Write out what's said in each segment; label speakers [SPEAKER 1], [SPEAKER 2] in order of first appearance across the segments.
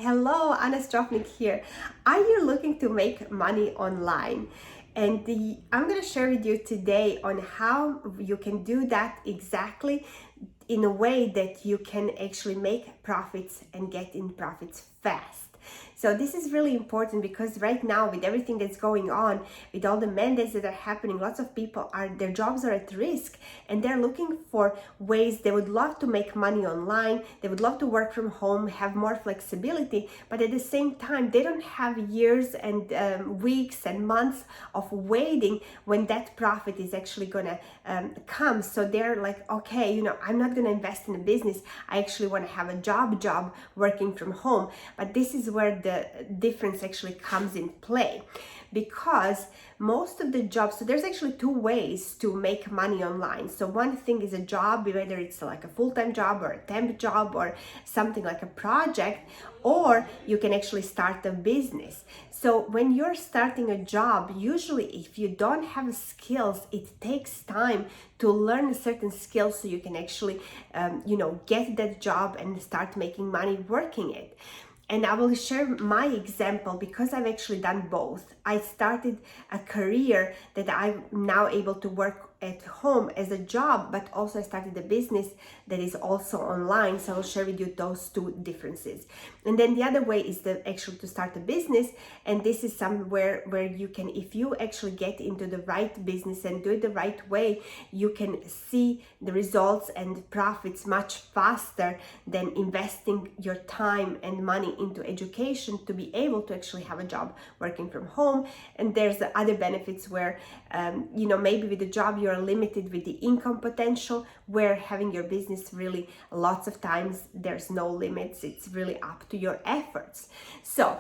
[SPEAKER 1] Hello, Anna Stropnik here. Are you looking to make money online? I'm going to share with you today on how you can do that exactly in a way that you can actually make profits and get in profits fast. So this is really important because right now, with everything that's going on, with all the mandates that are happening, lots of people their jobs are at risk and they're looking for ways. They would love to make money online. They would love to work from home, have more flexibility, but at the same time, they don't have years and weeks and months of waiting when that profit is actually gonna come. So they're like, okay, I'm not gonna invest in a business. I actually want to have a job working from home. But this is where the difference actually comes in play, because most of the jobs, so there's actually two ways to make money online. So one thing is a job, whether it's like a full-time job or a temp job or something like a project, or you can actually start a business. So when you're starting a job, usually if you don't have skills, it takes time to learn certain skills so you can actually get that job and start making money working it. And I will share my example because I've actually done both. I started a career that I'm now able to work at home as a job, but also I started a business that is also online. So I'll share with you those two differences. And then the other way is to start a business. And this is somewhere where you can, if you actually get into the right business and do it the right way, you can see the results and profits much faster than investing your time and money into education to be able to actually have a job working from home. And there's the other benefits where, maybe with the job you're limited with the income potential, where having your business really lots of times there's no limits. It's really up to your efforts. So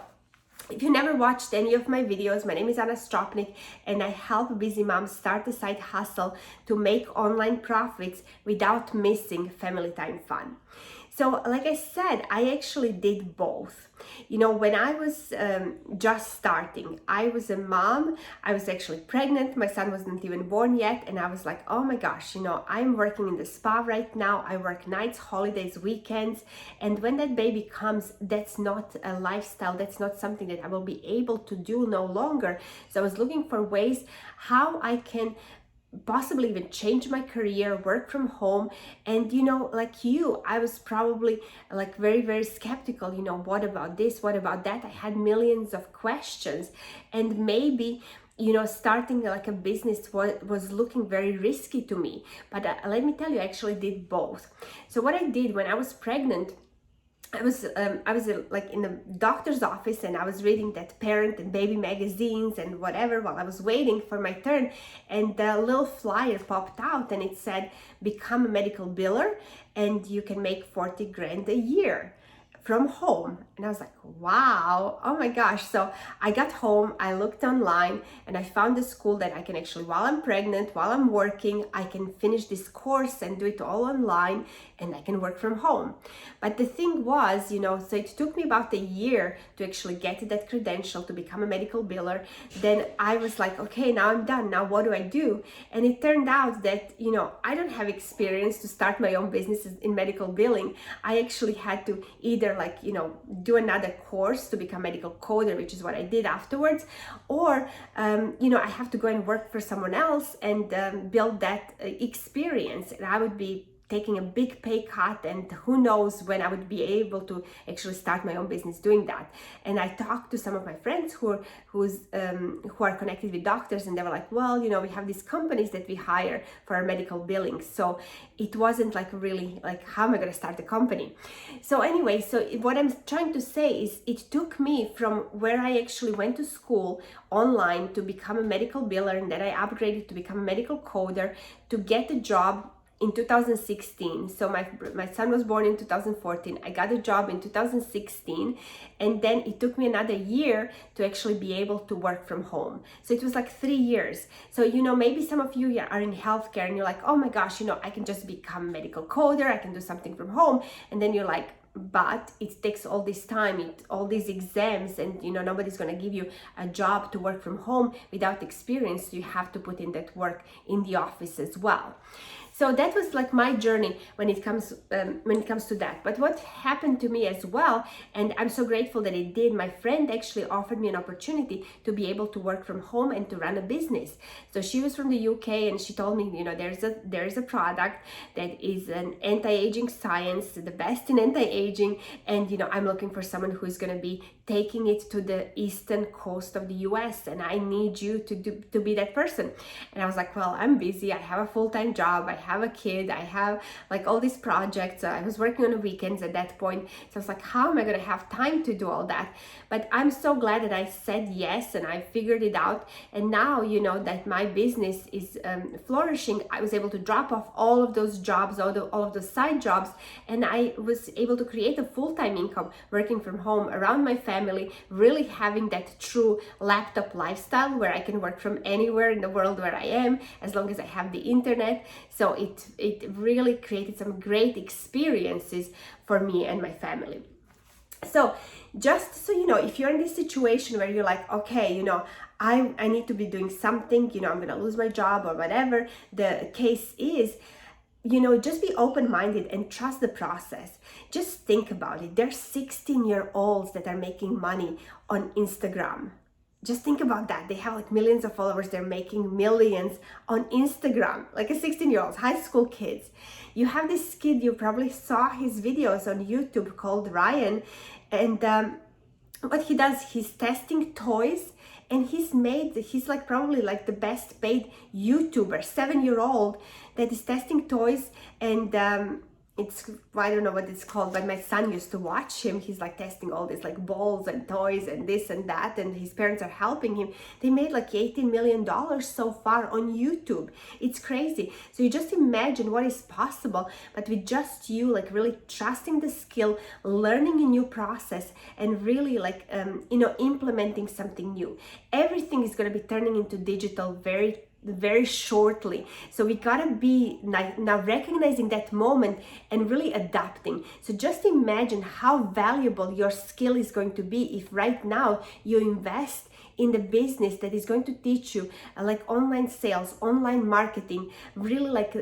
[SPEAKER 1] if you never watched any of my videos, my name is Anna Stropnik and I help busy moms start a side hustle to make online profits without missing family time fun. So like I said, I actually did both. When I was just starting, I was a mom. I was actually pregnant. My son wasn't even born yet. And I was like, oh my gosh, I'm working in the spa right now. I work nights, holidays, weekends. And when that baby comes, that's not a lifestyle. That's not something that I will be able to do no longer. So I was looking for ways how I can possibly even change my career, work from home. And like I was probably like very, very skeptical. What about this? What about that? I had millions of questions, and maybe starting like a business was looking very risky to me. But let me tell you, I actually did both. So what I did when I was pregnant, I was like in the doctor's office, and I was reading that parent and baby magazines and whatever while I was waiting for my turn, and the little flyer popped out and it said, become a medical biller and you can make 40 grand a year from home. And I was like, wow, oh my gosh. So I got home, I looked online, and I found a school that I can actually, while I'm pregnant, while I'm working, I can finish this course and do it all online, and I can work from home. But the thing was, so it took me about a year to actually get that credential to become a medical biller. Then I was like, okay, now I'm done. Now what do I do? And it turned out that, I don't have experience to start my own business in medical billing. I actually had to either do another course to become medical coder, which is what I did afterwards, or I have to go and work for someone else and build that experience, and I would be taking a big pay cut, and who knows when I would be able to actually start my own business doing that. And I talked to some of my friends who are connected with doctors, and they were like, well, we have these companies that we hire for our medical billing. So it wasn't like really like, how am I going to start a company? So anyway, so what I'm trying to say is it took me from where I actually went to school online to become a medical biller, and then I upgraded to become a medical coder, to get a job in 2016. So my son was born in 2014. I got a job in 2016, and then it took me another year to actually be able to work from home. So it was like 3 years. So maybe some of you are in healthcare and you're like, oh my gosh, I can just become a medical coder, I can do something from home. And then you're like, but it takes all this time, all these exams, and nobody's going to give you a job to work from home without experience. You have to put in that work in the office as well. So that was like my journey when it comes to that. But what happened to me as well, and I'm so grateful that it did, my friend actually offered me an opportunity to be able to work from home and to run a business. So she was from the UK, and she told me, there's a product that is an anti-aging science, the best in anti-aging, and I'm looking for someone who is going to be taking it to the eastern coast of the US, and I need you to be that person. And I was like, well, I'm busy, I have a full-time job, I have a kid, I have like all these projects. I was working on the weekends at that point, so I was like, how am I going to have time to do all that? But I'm so glad that I said yes, and I figured it out. And now that my business is flourishing, I was able to drop off all of those jobs, all of those side jobs, and I was able to create a full-time income working from home around my family, really having that true laptop lifestyle where I can work from anywhere in the world where I am, as long as I have the internet. So it really created some great experiences for me and my family. So just so if you're in this situation where you're like, okay, I need to be doing something, I'm gonna lose my job or whatever the case is, just be open-minded and trust the process. Just think about it. There's 16-year-olds that are making money on Instagram. Just think about that. They have like millions of followers. They're making millions on Instagram, like a 16-year-olds, high school kids. You have this kid, you probably saw his videos on YouTube called Ryan. And what he does, he's testing toys, and he's like probably like the best paid YouTuber, 7-year-old that is testing toys. And I don't know what it's called, but my son used to watch him. He's like testing all these like balls and toys and this and that, and his parents are helping him. They made like $18 million so far on YouTube. It's crazy. So you just imagine what is possible, but with just you like really trusting the skill, learning a new process, and really like implementing something new. Everything is going to be turning into digital very shortly. So we gotta be now recognizing that moment and really adapting. So just imagine how valuable your skill is going to be if right now you invest in the business that is going to teach you like online sales, online marketing, really like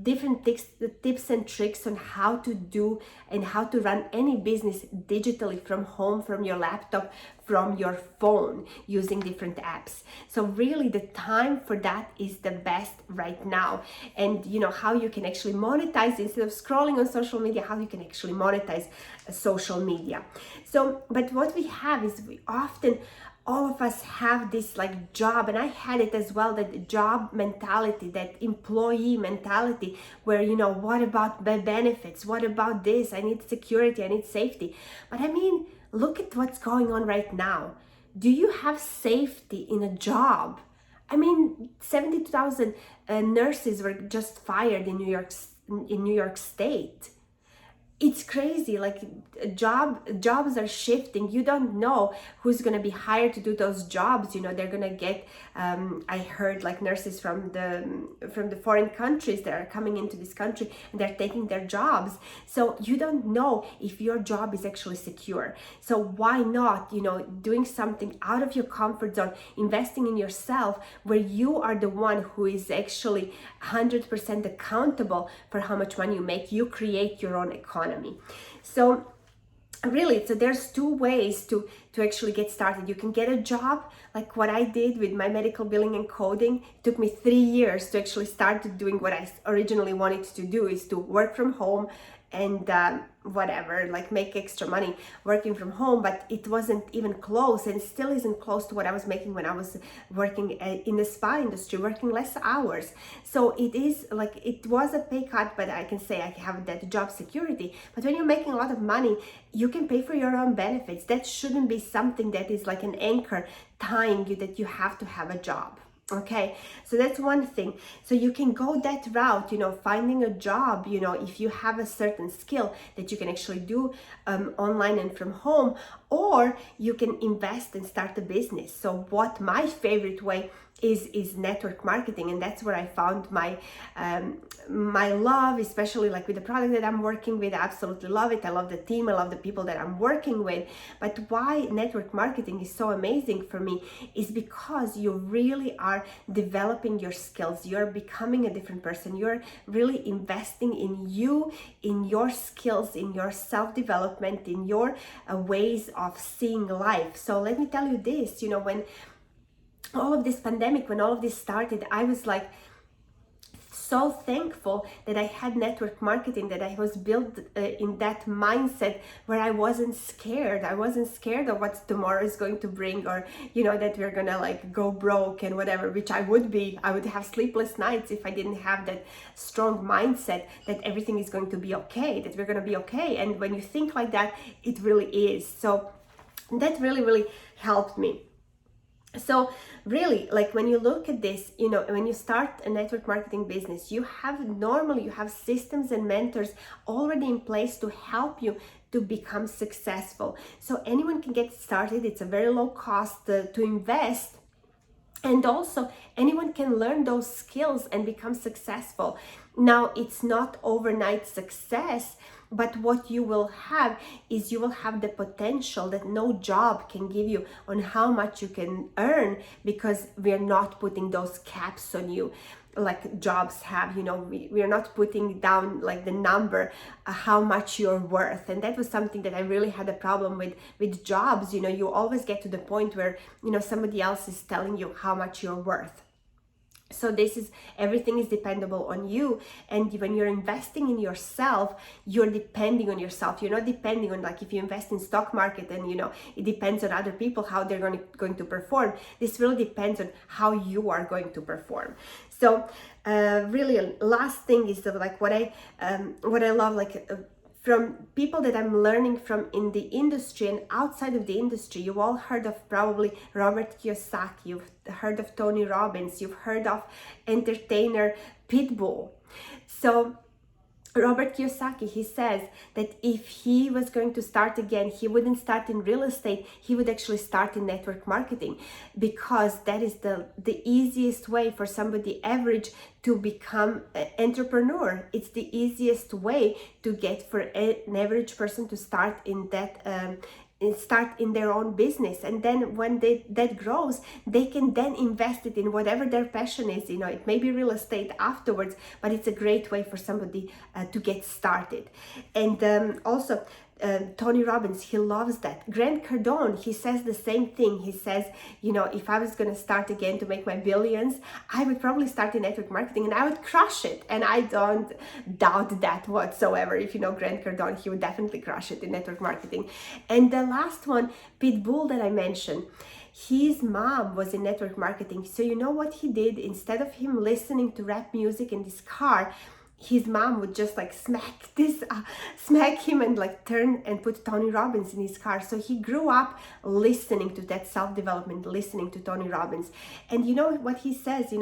[SPEAKER 1] different tips and tricks on how to do and how to run any business digitally from home, from your laptop, from your phone, using different apps. So really the time for that is the best right now. And how you can actually monetize instead of scrolling on social media, how you can actually monetize social media. So, but what we have is all of us have this like job, and I had it as well, that job mentality, that employee mentality where, what about the benefits? What about this? I need security, I need safety. But I mean, look at what's going on right now. Do you have safety in a job? I mean, 72,000 nurses were just fired in New York State. It's crazy. Like jobs are shifting. You don't know who's going to be hired to do those jobs. They're going to get I heard like nurses from the foreign countries that are coming into this country, and they're taking their jobs. So you don't know if your job is actually secure. So why not doing something out of your comfort zone, investing in yourself, where you are the one who is actually 100% accountable for how much money you make. You create your own economy. So there's two ways to actually get started. You can get a job like what I did with my medical billing and coding. It took me 3 years to actually start doing what I originally wanted to do, is to work from home and like make extra money working from home. But it wasn't even close, and still isn't close to what I was making when I was working in the spa industry, working less hours. So it was a pay cut, but I can say I have that job security. But when you're making a lot of money, you can pay for your own benefits. That shouldn't be something that is like an anchor tying you that you have to have a job. Okay, so that's one thing. So you can go that route, finding a job, if you have a certain skill that you can actually do online and from home, or you can invest and start a business. So what my favorite way is network marketing, and that's where I found my love, especially like with the product that I'm working with. I absolutely love it. I love the team. I love the people that I'm working with. But why network marketing is so amazing for me is because you really are developing your skills. You're becoming a different person. You're really investing in you, in your skills, in your self-development, in your ways of seeing life. So let me tell you this, when all of this pandemic, when all of this started, I was like so thankful that I had network marketing, that I was built in that mindset where I wasn't scared. I wasn't scared of what tomorrow is going to bring, or that we're gonna like go broke and whatever, which I would be. I would have sleepless nights if I didn't have that strong mindset that everything is going to be okay, that we're gonna be okay. And when you think like that, it really is. So that really helped me. So really, like when you look at this, when you start a network marketing business, you have systems and mentors already in place to help you to become successful. So anyone can get started. It's a very low cost to invest. And also anyone can learn those skills and become successful. Now, it's not overnight success, but what you will have is you will have the potential that no job can give you on how much you can earn, because we're not putting those caps on you like jobs have. We are not putting down like the number how much you're worth. And that was something that I really had a problem with jobs. You always get to the point where somebody else is telling you how much you're worth. So everything is dependable on you. And when you're investing in yourself, you're depending on yourself. You're not depending on, like, if you invest in stock market and it depends on other people how they're going to perform. This really depends on how you are going to perform. So really, last thing is like what I love, like from people that I'm learning from in the industry and outside of the industry. You've all heard of probably Robert Kiyosaki, you've heard of Tony Robbins, you've heard of entertainer Pitbull. So Robert Kiyosaki, he says that if he was going to start again, he wouldn't start in real estate, he would actually start in network marketing, because that is the easiest way for somebody average to become an entrepreneur. It's the easiest way to get for an average person to start in that start in their own business. And then when that grows, they can then invest it in whatever their passion is. It may be real estate afterwards, but it's a great way for somebody to get started. And also Tony Robbins, he loves that. Grant Cardone, he says the same thing. He says, if I was going to start again to make my billions, I would probably start in network marketing and I would crush it. And I don't doubt that whatsoever. If you know Grant Cardone, he would definitely crush it in network marketing. And the last one, Pitbull, that I mentioned, his mom was in network marketing. So you know what he did? Instead of him listening to rap music in his car, his mom would just like smack him and like turn and put Tony Robbins in his car. So he grew up listening to that self-development, listening to Tony Robbins. And you know what he says,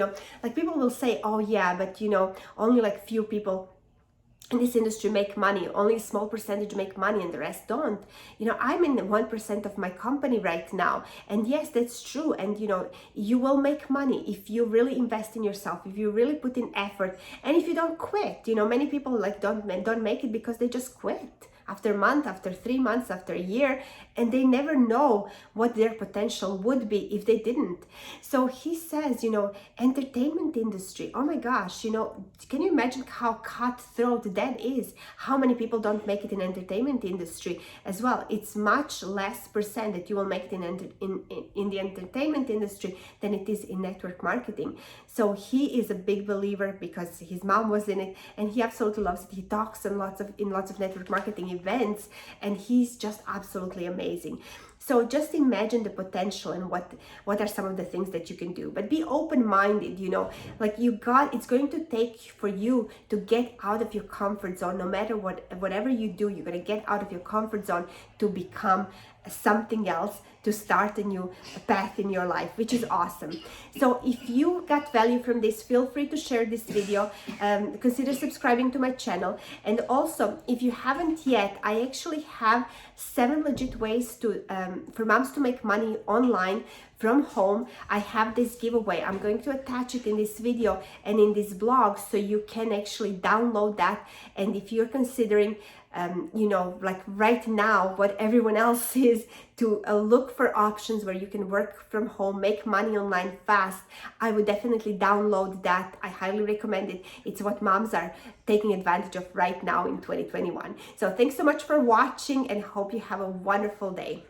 [SPEAKER 1] like people will say, oh yeah, but only like few people in this industry make money, only a small percentage make money and the rest don't. I'm in 1% of my company right now. And yes, that's true. And you will make money if you really invest in yourself, if you really put in effort, and if you don't quit. Many people like don't make it because they just quit after a month, after 3 months, after a year, and they never know what their potential would be if they didn't. So he says, entertainment industry, oh my gosh, can you imagine how cutthroat that is? How many people don't make it in entertainment industry as well? It's much less percent that you will make it in the entertainment industry than it is in network marketing. So he is a big believer because his mom was in it, and he absolutely loves it. He talks in lots of network marketing events, and he's just absolutely amazing. So just imagine the potential and what are some of the things that you can do. But be open-minded, like it's going to take for you to get out of your comfort zone. No matter whatever you do, you're going to get out of your comfort zone to become something else, to start a new path in your life, which is awesome. So if you got value from this, feel free to share this video. Consider subscribing to my channel. And also, if you haven't yet, I actually have 7 legit ways to for moms to make money online from home, I have this giveaway. I'm going to attach it in this video and in this blog so you can actually download that. And if you're considering like right now what everyone else is, to look for options where you can work from home, make money online fast, I would definitely download that. I highly recommend it. It's what moms are taking advantage of right now in 2021. So thanks so much for watching and hope you have a wonderful day.